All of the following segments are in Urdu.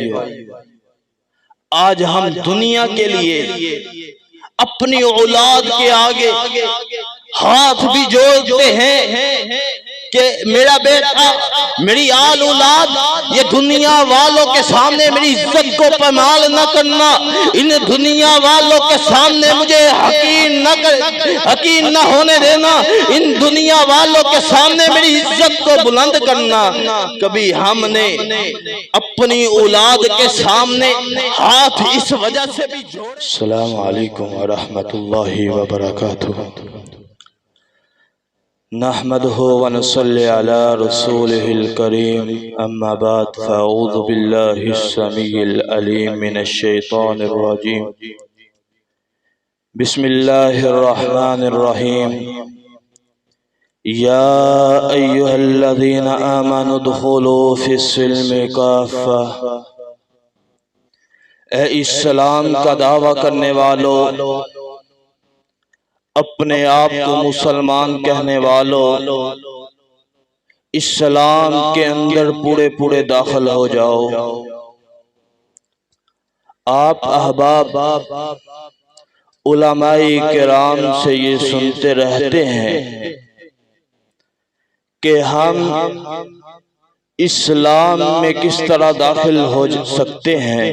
بھائیو، آج ہم دنیا کے لیے اپنی اولاد کے آگے ہاتھ بھی جوڑتے ہیں کہ میرا بیٹا، میری آل اولاد یہ دنیا والوں کے سامنے میری عزت کو پامال نہ کرنا، ان دنیا والوں کے سامنے مجھے حقیر نہ ہونے دینا، ان دنیا والوں کے سامنے میری عزت کو بلند کرنا۔ کبھی ہم نے اپنی اولاد کے سامنے ہاتھ اس وجہ سے بھی جوڑے۔ السلام علیکم ورحمۃ اللہ وبرکاتہ۔ نحمده ونصلي على رسوله الكريم، أما بعد، فأعوذ بالله السميع العليم من الشيطان الرجيم، بسم الله الرحمن الرحيم، يا أيها الذين آمنوا ادخلوا في السلم كافة۔ اے اسلام کا دعویٰ کرنے والوں، اپنے آپ کو مسلمان کہنے والوں، اسلام کے اندر پورے داخل ہو جاؤ۔ آپ احباب علماء کرام سے یہ سنتے رہتے ہیں کہ ہم اسلام میں کس طرح داخل ہو سکتے ہیں،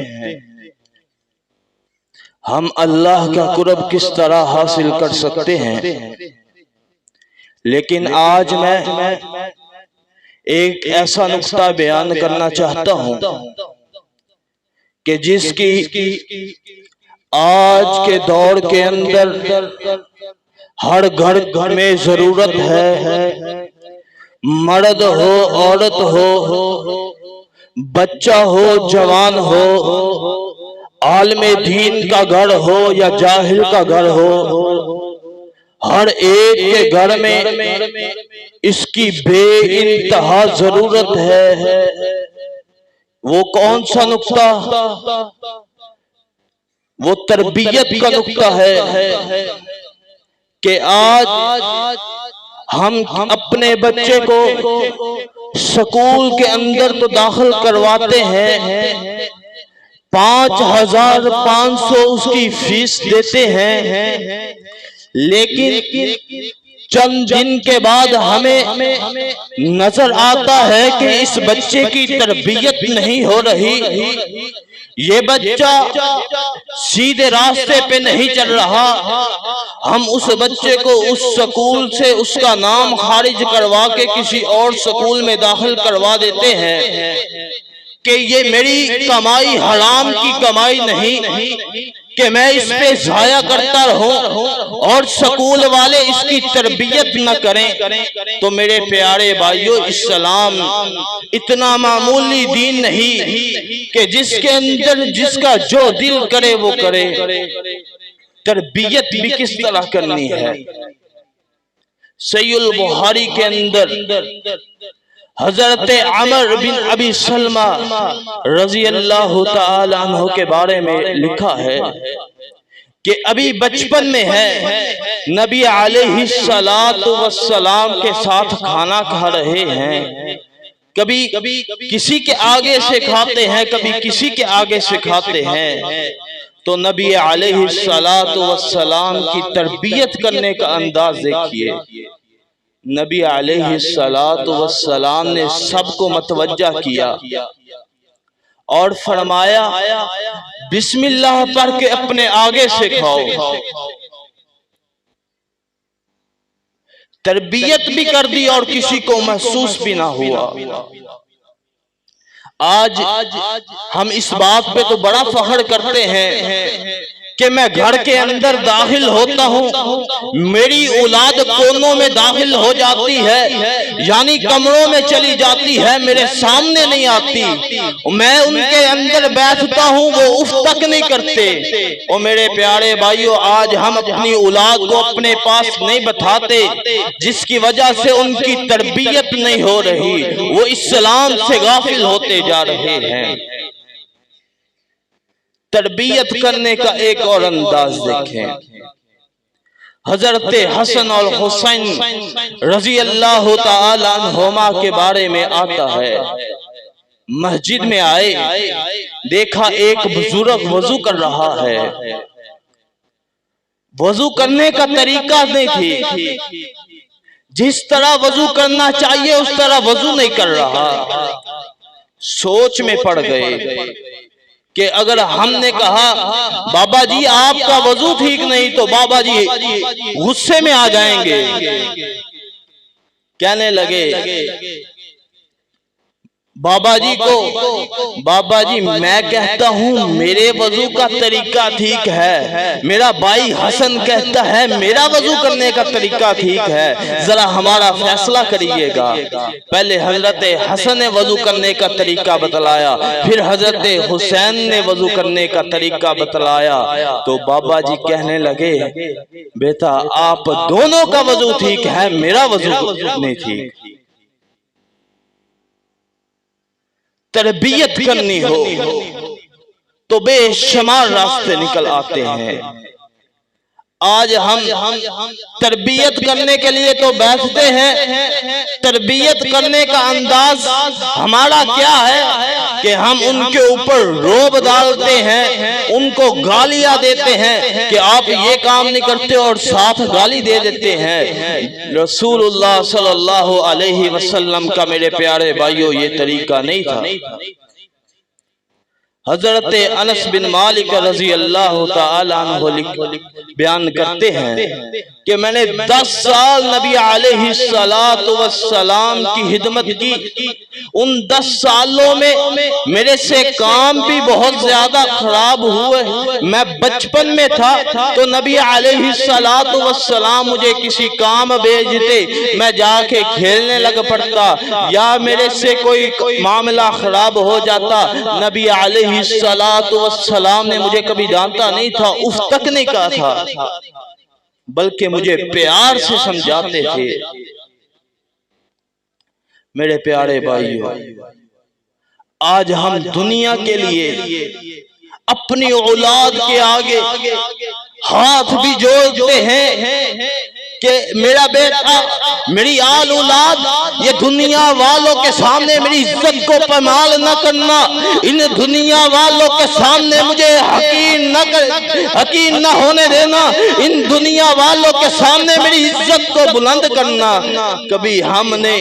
ہم اللہ کا قرب کس طرح حاصل کر سکتے ہیں۔ لیکن آج میں ایک ایسا نقطہ بیان کرنا چاہتا ہوں کہ جس کی آج کے دور کے اندر ہر گھر میں ضرورت ہے، مرد ہو، عورت ہو، بچہ ہو، جوان ہو، عالم دین کا گھر ہو یا جاہل کا گھر ہو، ہر ایک کے گھر میں اس کی بے انتہا ضرورت ہے۔ وہ کون سا نقطہ؟ وہ تربیت کا نقطہ ہے کہ آج ہم اپنے بچے کو سکول کے اندر تو داخل کرواتے ہیں، 5500 اس کی فیس دیتے ہیں، لیکن چند دن کے بعد ہمیں نظر آتا ہے کہ اس بچے کی تربیت نہیں ہو رہی، یہ بچہ سیدھے راستے پہ نہیں چل رہا۔ ہم اس بچے کو اس سکول سے اس کا نام خارج کروا کے کسی اور سکول میں داخل کروا دیتے ہیں کہ یہ میری کمائی حرام کی کمائی نہیں کہ میں اس پہ ضائع کرتا رہوں اور سکول والے اس کی تربیت نہ کریں۔ تو میرے پیارے بھائیو، اسلام اتنا معمولی دین نہیں کہ جس کے اندر جس کا جو دل کرے وہ کرے۔ تربیت بھی کس طرح کرنی ہے۔ صحیح البخاری کے اندر حضرت عمر بن ابی سلمہ رضی اللہ تعالی عنہ کے بارے میں لکھا ہے کہ ابھی بچپن میں ہے، نبی علیہ السلام کے ساتھ کھانا کھا رہے ہیں، کبھی کسی کے آگے سے کھاتے ہیں، کبھی کسی کے آگے سے کھاتے ہیں۔ تو نبی علیہ السلام کی تربیت کرنے کا انداز دیکھیے۔ نبی علیہ السلام نے سب کو متوجہ کیا اور فرمایا بسم اللہ پڑھ کے اپنے آگے سے کھاؤ۔ تربیت بھی کر دی اور کسی کو محسوس بھی نہ ہوا۔ آج ہم اس بات پہ تو بڑا فخر کرتے ہیں کہ میں گھر کے اندر داخل ہوتا ہوں، میری اولاد کونوں میں داخل ہو جاتی ہے، یعنی کمروں میں چلی جاتی ہے، میرے سامنے نہیں آتی، میں ان کے اندر بیٹھتا ہوں، وہ اف تک نہیں کرتے۔ اور میرے پیارے بھائیو، آج ہم اپنی اولاد کو اپنے پاس نہیں بٹھاتے، جس کی وجہ سے ان کی تربیت نہیں ہو رہی، وہ اسلام سے غافل ہوتے جا رہے ہیں۔ تربیت کرنے کا ایک اور انداز دیکھیں۔ حضرت حسن اور حسین رضی اللہ تعالی عنہما کے بارے میں آتا ہے، مسجد میں آئے، دیکھا ایک بزرگ وضو کر رہا ہے، وضو کرنے کا طریقہ نہیں تھی، جس طرح وضو کرنا چاہیے اس طرح وضو نہیں کر رہا۔ سوچ میں پڑ گئے کہ اگر ہم نے کہا بابا جی آپ کا وضو ٹھیک نہیں تو بابا جی غصے میں آ جائیں گے، کہنے لگے بابا جی کو، بابا جی میں کہتا ہوں میرے وضو کا طریقہ ٹھیک ہے، میرا بھائی حسن کہتا ہے میرا وضو کرنے کا طریقہ ٹھیک ہے، ذرا ہمارا فیصلہ کریے گا۔ پہلے حضرت حسن نے وضو کرنے کا طریقہ بتلایا، پھر حضرت حسین نے وضو کرنے کا طریقہ بتلایا، تو بابا جی کہنے لگے بیٹا آپ دونوں کا وضو ٹھیک ہے، میرا وضو نہیں ٹھیک۔ تربیت کرنی ہو تو بے شمار راستے نکل آتے ہیں۔ آج ہم تربیت کرنے کے لیے تو بیٹھتے ہیں، تربیت کرنے کا انداز ہمارا کیا ہے کہ ہم ان کے اوپر روب ڈالتے ہیں، ان کو گالیاں دیتے ہیں کہ آپ یہ کام نہیں کرتے اور ساتھ گالی دے دیتے ہیں۔ رسول اللہ صلی اللہ علیہ وسلم کا میرے پیارے بھائیوں یہ طریقہ نہیں تھا۔ حضرت انس بن مالک رضی اللہ تعالیٰ عنہ بیان کرتے ہیں کہ میں نے 10 سال نبی علیہ السلام کی خدمت کی، ان 10 سالوں میں میرے سے کام بھی بہت زیادہ خراب ہوئے۔ میں بچپن میں تھا تو نبی علیہ السلام مجھے کسی کام بھیجتے، میں جا کے کھیلنے لگ پڑتا، یا میرے سے کوئی معاملہ خراب ہو جاتا، نبی علیہ السلام نے مجھے کبھی ڈانٹا نہیں تھا، اف تک نہیں کہا تھا، بلکہ مجھے پیار سے سمجھاتے تھے۔ میرے پیارے بھائیوں آج ہم دنیا کے لیے اپنی اولاد کے آگے ہاتھ بھی جوڑتے ہیں کہ میرا بیٹا، میری آل اولاد یہ دنیا والوں کے سامنے میری عزت کو پامال نہ کرنا، ان دنیا والوں کے سامنے مجھے حقیر نہ ہونے دینا، ان دنیا والوں کے سامنے میری عزت کو بلند کرنا۔ کبھی ہم نے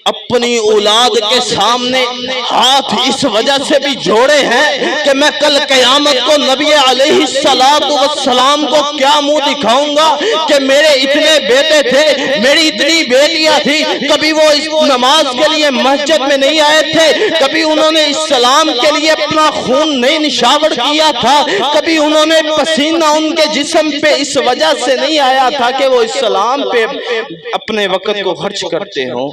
اپنی اولاد کے سامنے ہاتھ اس وجہ سے بھی جوڑے ہیں کہ میں کل قیامت کو نبی علیہ السلام کو کیا منہ دکھاؤں گا کہ میرے اتنے بیٹے تھے، میری اتنی بیٹیاں تھی، کبھی وہ نماز کے لیے مسجد میں نہیں آئے تھے، کبھی انہوں نے اسلام کے لیے اپنا خون نہیں نشاور کیا تھا، کبھی انہوں نے پسینہ ان کے جسم پہ اس وجہ سے نہیں آیا تھا کہ وہ اسلام پہ اپنے وقت کو خرچ کرتے ہوں۔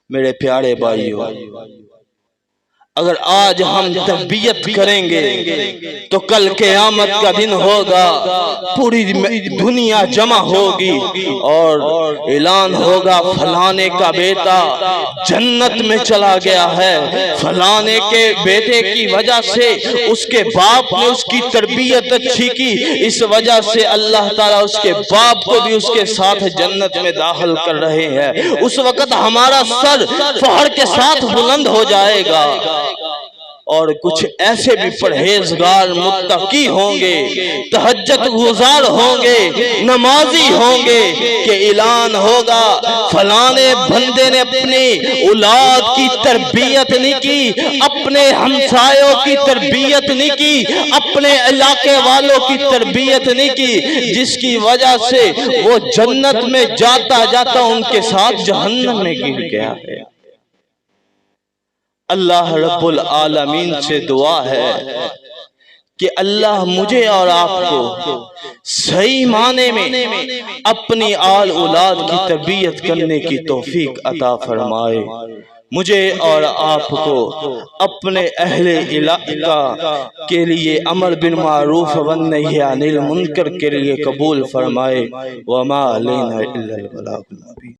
میرے پیارے بھائیوں اگر آج ہم تربیت کریں گے تو کل قیامت کا دن ہوگا، پوری دنیا جمع ہوگی اور اعلان ہوگا فلانے کا بیٹا جنت میں چلا گیا ہے، فلانے کے بیٹے کی وجہ سے اس کے باپ نے اس کی تربیت اچھی کی، اس وجہ سے اللہ تعالیٰ اس کے باپ کو بھی اس کے ساتھ جنت میں داخل کر رہے ہیں۔ اس وقت ہمارا سر فخر کے ساتھ بلند ہو جائے گا، اور کچھ ایسے بھی پرہیزگار متقی ہوں گے، تہجد گزار ہوں گے، نمازی ہوں گے کہ اعلان ہوگا فلانے بندے نے اپنی اولاد کی تربیت نہیں کی، اپنے ہمسایوں کی تربیت نہیں کی، اپنے علاقے والوں کی تربیت نہیں کی، جس کی وجہ سے وہ جنت میں جاتا جاتا ان کے ساتھ جہنم میں گر گیا ہے۔ اللہ رب العالمین سے دعا ہے کہ اللہ مجھے اور آپ کو صحیح معنی میں اپنی آل اولاد کی تربیت کرنے کی توفیق عطا فرمائے، مجھے اور آپ کو اپنے اہل علاقہ کے لیے امر بالمعروف والنہی عن المنکر کے لیے قبول فرمائے۔ وما علینا الا البلاغ المبین۔